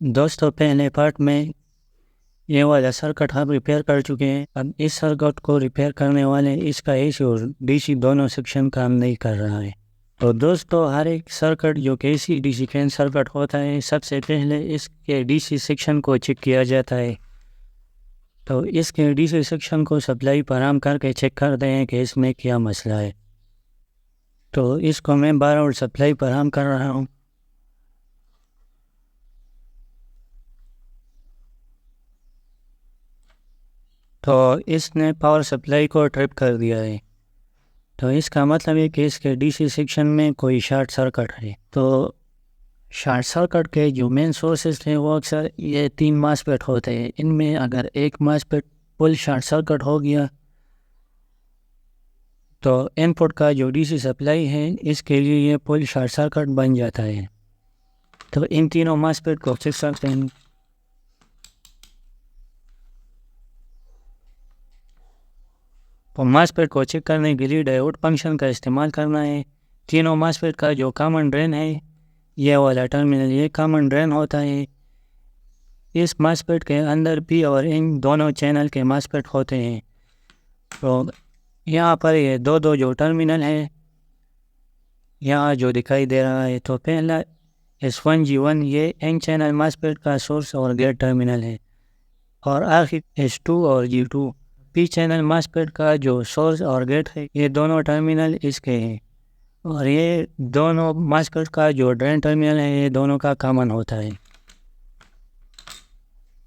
دوستوں پہلے پارٹ میں یہ والا سرکٹ ہم ریپیئر کر چکے ہیں. اب اس سرکٹ کو ریپیئر کرنے والے اس کا اے سی اور ڈی سی دونوں سیکشن کام نہیں کر رہا ہے. تو دوستوں ہر ایک سرکٹ جو کہ A C D C fan circuit ہوتا ہے سب سے پہلے اس کے ڈی سی سیکشن کو چیک کیا جاتا ہے. تو اس کے ڈی سی سیکشن کو سپلائی فراہم کر کے چیک کرتے ہیں کہ اس میں کیا مسئلہ ہے. تو اس کو میں 12 وولٹ سپلائی فراہم کر رہا ہوں. تو اس نے پاور سپلائی کو ٹرپ کر دیا ہے. تو اس کا مطلب ہے کہ اس کے ڈی سی سیکشن میں کوئی شارٹ سرکٹ ہے. تو شارٹ سرکٹ کے جو مین سورسز ہیں وہ اکثر یہ 3 ماسفیٹ ہوتے ہیں. ان میں اگر ایک ماسفیٹ فل شارٹ سرکٹ ہو گیا تو ان پٹ کا جو ڈی سی سپلائی ہے اس کے لیے یہ فل شارٹ سرکٹ بن جاتا ہے. تو ان تینوں ماسفیٹ کو چیک کرتے ہیں. تو ماسفیٹ کو چیک کرنے کے لیے ڈائیوڈ فنکشن کا استعمال کرنا ہے. تینوں ماسفیٹ کا جو کامن ڈرین ہے یہ والا ٹرمینل یہ کامن ڈرین ہوتا ہے. اس ماسفیٹ کے اندر پی اور ان دونوں چینل کے ماسفیٹ ہوتے ہیں. تو یہاں پر یہ دو جو ٹرمینل ہے یہاں جو دکھائی دے رہا ہے تو پہلا S1G1 یہ این چینل ماسفیٹ کا سورس اور گیٹ ٹرمینل ہے. اور آخر S2 اور G2 پی چینل ماسفیٹ کا جو سورس اور گیٹ ہے یہ دونوں ٹرمینل اس کے ہیں. اور یہ دونوں ماسفیٹ کا جو ڈرین ٹرمینل ہے یہ دونوں کا کامن ہوتا ہے.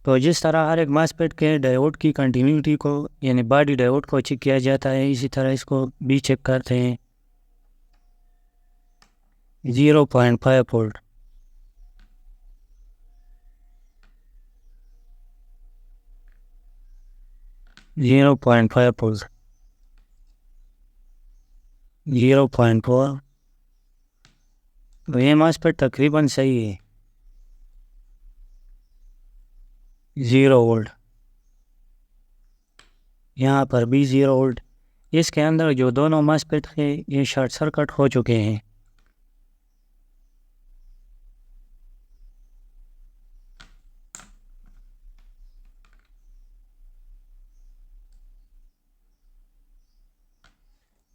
تو جس طرح ہر ایک ماسفیٹ کے ڈائیوڈ کی کنٹینیوٹی کو یعنی باڈی ڈائیوڈ کو چیک کیا جاتا ہے اسی طرح اس کو بھی چیک کرتے ہیں. 0.5 وولٹ 0.5 وولٹ 0.4 تو یہ ماسفیٹ تقریباً صحیح ہے. 0 وولٹ یہاں پر بھی 0 وولٹ. اس کے اندر جو دونوں ماسفیٹ ہیں یہ شارٹ سرکٹ ہو چکے ہیں.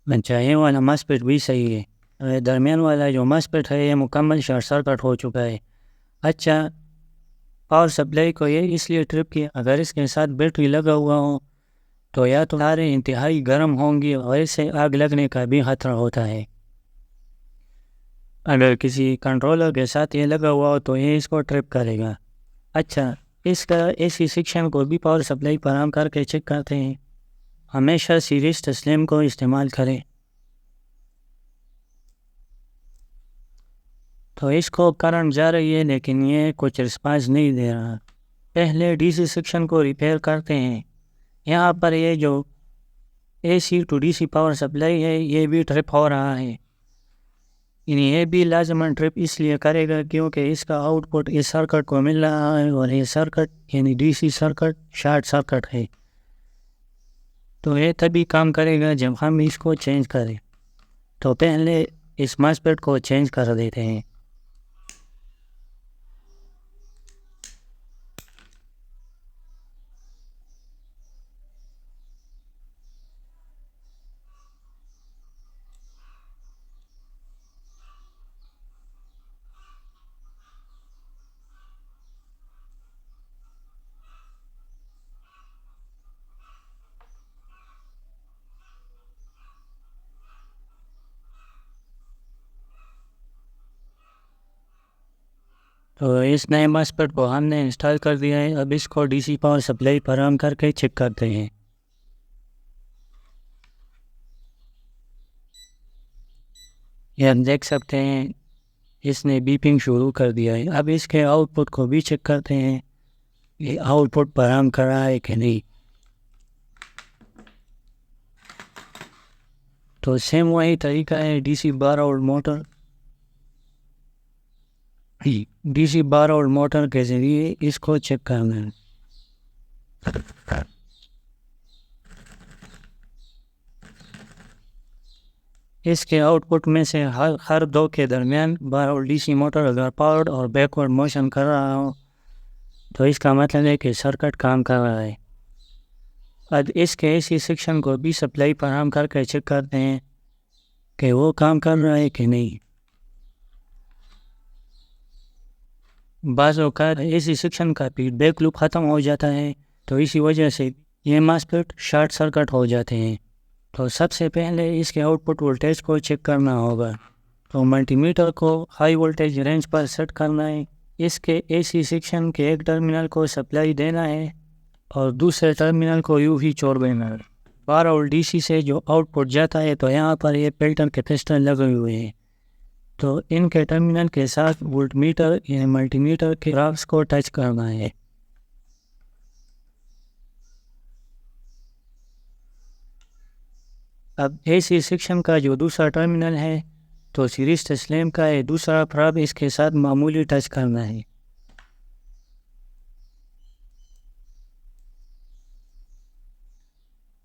اچھا یہ والا ماسفیٹ بھی صحیح ہے. درمیان والا جو ماسفیٹ ہے یہ مکمل شارٹ سرکٹ ہو چکا ہے. اچھا پاور سپلائی کو یہ اس لیے ٹرپ کیا اگر اس کے ساتھ بیٹری لگا ہوا ہو تو یا تو تاریں انتہائی گرم ہوں گی اور اس سے آگ لگنے کا بھی خطرہ ہوتا ہے. اگر کسی کنٹرولر کے ساتھ یہ لگا ہوا ہو تو یہ اس کو ٹرپ کرے گا. اچھا اس کا اے سی سیکشن کو بھی پاور سپلائی فراہم کر کے چیک کرتے ہیں. ہمیشہ سیریز تسلیم کو استعمال کریں. تو اس کو کرنٹ جا رہی ہے لیکن یہ کچھ رسپانس نہیں دے رہا. پہلے ڈی سی سیکشن کو ریپیئر کرتے ہیں. یہاں پر یہ جو A C to D C power supply ہے یہ بھی ٹرپ ہو رہا ہے. یعنی یہ بھی لازماً ٹرپ اس لیے کرے گا کیونکہ اس کا آؤٹ پٹ اس سرکٹ کو مل رہا ہے اور یہ سرکٹ یعنی D C circuit short circuit ہے. تو یہ تبھی کام کرے گا جب ہم اس کو چینج کریں. تو پہلے اس ماسفیٹ کو چینج کر دیتے ہیں. تو اس نئے ماسفیٹ کو ہم نے انسٹال کر دیا ہے. اب اس کو ڈی سی پاور سپلائی فراہم کر کے چیک کرتے ہیں. یہ ہم دیکھ سکتے ہیں اس نے بیپنگ شروع کر دیا ہے. اب اس کے آؤٹ پٹ کو بھی چیک کرتے ہیں یہ آؤٹ پٹ فراہم کر رہا ہے کہ نہیں. تو سیم وہی طریقہ ہے ڈی سی 12 وولٹ موٹر کے ذریعے اس کو چیک کرنا ہے. اس کے آؤٹ پٹ میں سے ہر دو کے درمیان 12 وولٹ ڈی سی موٹر اگر پاورڈ اور بیکورڈ موشن کر رہا ہو تو اس کا مطلب ہے کہ سرکٹ کام کر رہا ہے۔ اب اس کے AC سیکشن کو بھی سپلائی فراہم کر کے چیک کرتے ہیں کہ وہ کام کر رہا ہے کہ نہیں۔ بعض اوقات AC سیکشن کا فیڈ بیک لوپ ختم ہو جاتا ہے، تو اسی وجہ سے یہ ماسفیٹ شارٹ سرکٹ ہو جاتے ہیں۔ تو سب سے پہلے اس کے آؤٹ پٹ وولٹیج کو چیک کرنا ہوگا۔ تو ملٹی میٹر کو ہائی وولٹیج رینج پر سیٹ کرنا ہے، اس کے AC سیکشن کے ایک ٹرمینل کو سپلائی دینا ہے اور دوسرے ٹرمینل کو یوں ہی چھوڑ دینا ہے۔ 12 وولٹ DC سے جو آؤٹ پٹ جاتا ہے تو یہاں پر یہ فلٹر کیپیسٹر لگے ہوئے ہیں، تو ان کے ٹرمینل کے ساتھ وولٹ میٹر یعنی ملٹی میٹر کے گرافس کو ٹچ کرنا ہے۔ اب AC سیکشن کا جو دوسرا ٹرمینل ہے تو سیریز تسلیم کا ہے، دوسرا پراب اس کے ساتھ معمولی ٹچ کرنا ہے۔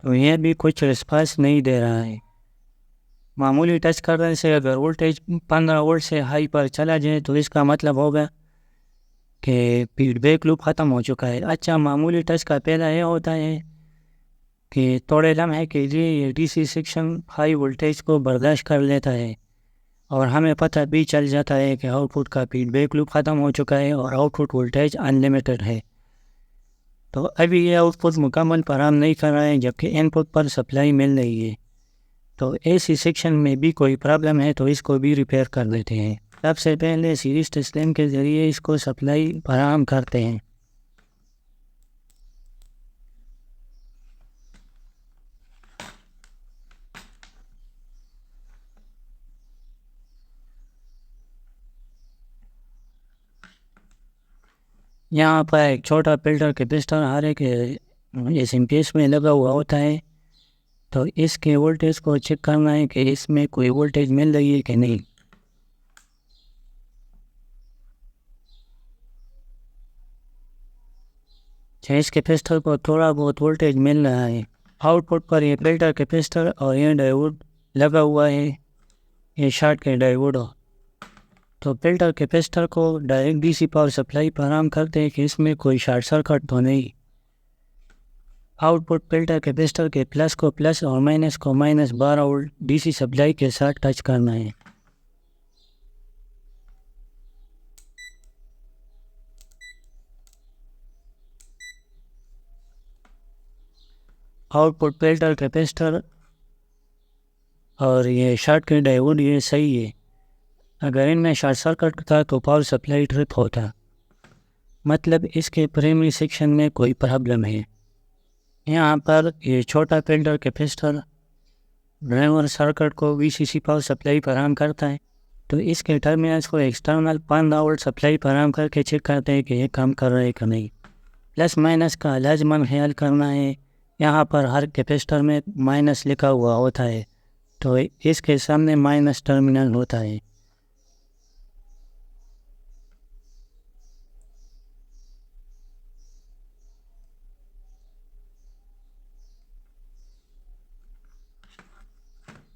تو یہ بھی کچھ رسپانس نہیں دے رہا ہے۔ معمولی ٹچ کرنے سے اگر وولٹیج 15 وولٹ سے ہائی پر چلا جائے تو اس کا مطلب ہوگا کہ فیڈ بیک لوپ ختم ہو چکا ہے۔ اچھا، معمولی ٹچ کا پہلا یہ ہوتا ہے کہ تھوڑے لمحے کے لیے یہ DC سیکشن ہائی وولٹیج کو برداشت کر لیتا ہے اور ہمیں پتہ بھی چل جاتا ہے کہ آؤٹ پٹ کا فیڈ بیک لوپ ختم ہو چکا ہے اور آؤٹ پٹ وولٹیج انلیمیٹڈ ہے۔ تو ابھی یہ آؤٹ پٹ مکمل فراہم نہیں کر رہا ہے جبکہ ان پٹ پر سپلائی مل رہی ہے۔ تو AC سیکشن میں بھی کوئی پرابلم ہے تو اس کو بھی ریپیئر کر لیتے ہیں۔ سب سے پہلے سیریز تسلیم کے ذریعے اس کو سپلائی فراہم کرتے ہیں۔ یہاں پر ایک چھوٹا فلٹر کیپیسٹر ہر ایک SMP میں لگا ہوا ہوتا ہے، تو اس کے وولٹیج کو چیک کرنا ہے کہ اس میں کوئی وولٹیج مل رہی ہے کہ نہیں۔ اس کیپیسٹر کو تھوڑا بہت وولٹیج مل رہا ہے۔ آؤٹ پٹ پر یہ فلٹر کیپیسٹر اور یہ ڈائیوڈ لگا ہوا ہے، یہ شارٹ کے ڈائیوڈ ہو، تو فلٹر کیپیسٹر کو ڈائریکٹ DC پاور سپلائی فراہم کرتے ہیں کہ اس میں کوئی شارٹ سرکٹ تو نہیں۔ آؤٹ پٹ فلٹر کیپیسٹر کے پلس کو پلس اور مائنس کو مائنس 12 وولٹ DC سپلائی کے ساتھ ٹچ کرنا ہے۔ آؤٹ پٹ فلٹر کیپیسٹر اور یہ شارٹ کے ڈائیوڈ یہ صحیح ہے۔ اگر ان میں شارٹ سرکٹ تھا تو پاور سپلائی ٹرپ ہوتا، مطلب اس کے پرائمری سیکشن میں کوئی پرابلم ہے۔ یہاں پر یہ چھوٹا فلٹر کیپیسٹر ڈرائیور سرکٹ کو VCC پاور سپلائی فراہم کرتا ہے، تو اس کے ٹرمینلز کو ایکسٹرنل 15 وولٹ سپلائی فراہم کر کے چیک کرتے ہیں کہ یہ کام کر رہے کہ نہیں۔ پلس مائنس کا لازماً خیال کرنا ہے، یہاں پر ہر کیپیسٹر میں مائنس لکھا ہوا ہوتا ہے، تو اس کے سامنے مائنس ٹرمینل ہوتا ہے۔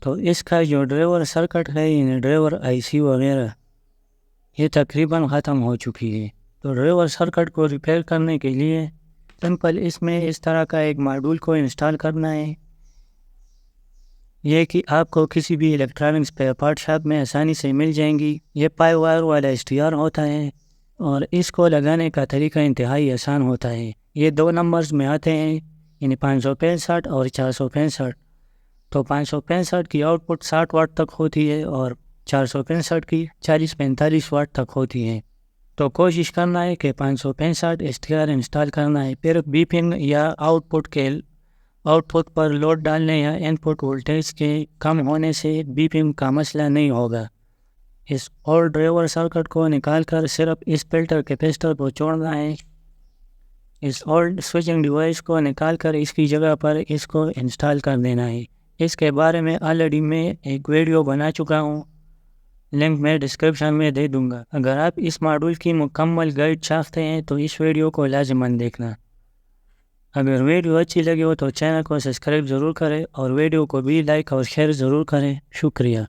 تو اس کا جو ڈرائیور سرکٹ ہے یعنی ڈرائیور IC وغیرہ یہ تقریباً ختم ہو چکی ہے۔ تو ڈرائیور سرکٹ کو ریپیئر کرنے کے لیے سمپل اس میں اس طرح کا ایک ماڈیول کو انسٹال کرنا ہے، یہ کہ آپ کو کسی بھی الیکٹرانکس اسپیئر پارٹ شاپ میں آسانی سے مل جائیں گی۔ یہ پائی وائر والا STR ہوتا ہے اور اس کو لگانے کا طریقہ انتہائی آسان ہوتا ہے۔ یہ 2 نمبرز میں آتے ہیں، یعنی 565 اور 465۔ تو 565 کی آؤٹ پٹ 60 واٹ تک ہوتی ہے اور 465 کی 40-45 واٹ تک ہوتی ہے۔ تو کوشش کرنا ہے کہ 565 STR انسٹال کرنا ہے، پھر بیپنگ یا آؤٹ پٹ پر لوڈ ڈالنے یا ان پٹ وولٹیج کے کم ہونے سے بیپنگ کا مسئلہ نہیں ہوگا۔ اس اور ڈرائیور سرکٹ کو نکال کر صرف اس فلٹر کیپیسٹر کو چھوڑنا ہے۔ اس اولڈ سوئچنگ ڈیوائس کو نکال کر اس کی جگہ پر اس کو انسٹال کر دینا ہے۔ اس کے بارے میں آلریڈی میں ایک ویڈیو بنا چکا ہوں، لنک میں ڈسکرپشن میں دے دوں گا۔ اگر آپ اس ماڈیول کی مکمل گائیڈ چاہتے ہیں تو اس ویڈیو کو لازماً دیکھنا۔ اگر ویڈیو اچھی لگی ہو تو چینل کو سبسکرائب ضرور کریں اور ویڈیو کو بھی لائک اور شیئر ضرور کریں۔ شکریہ۔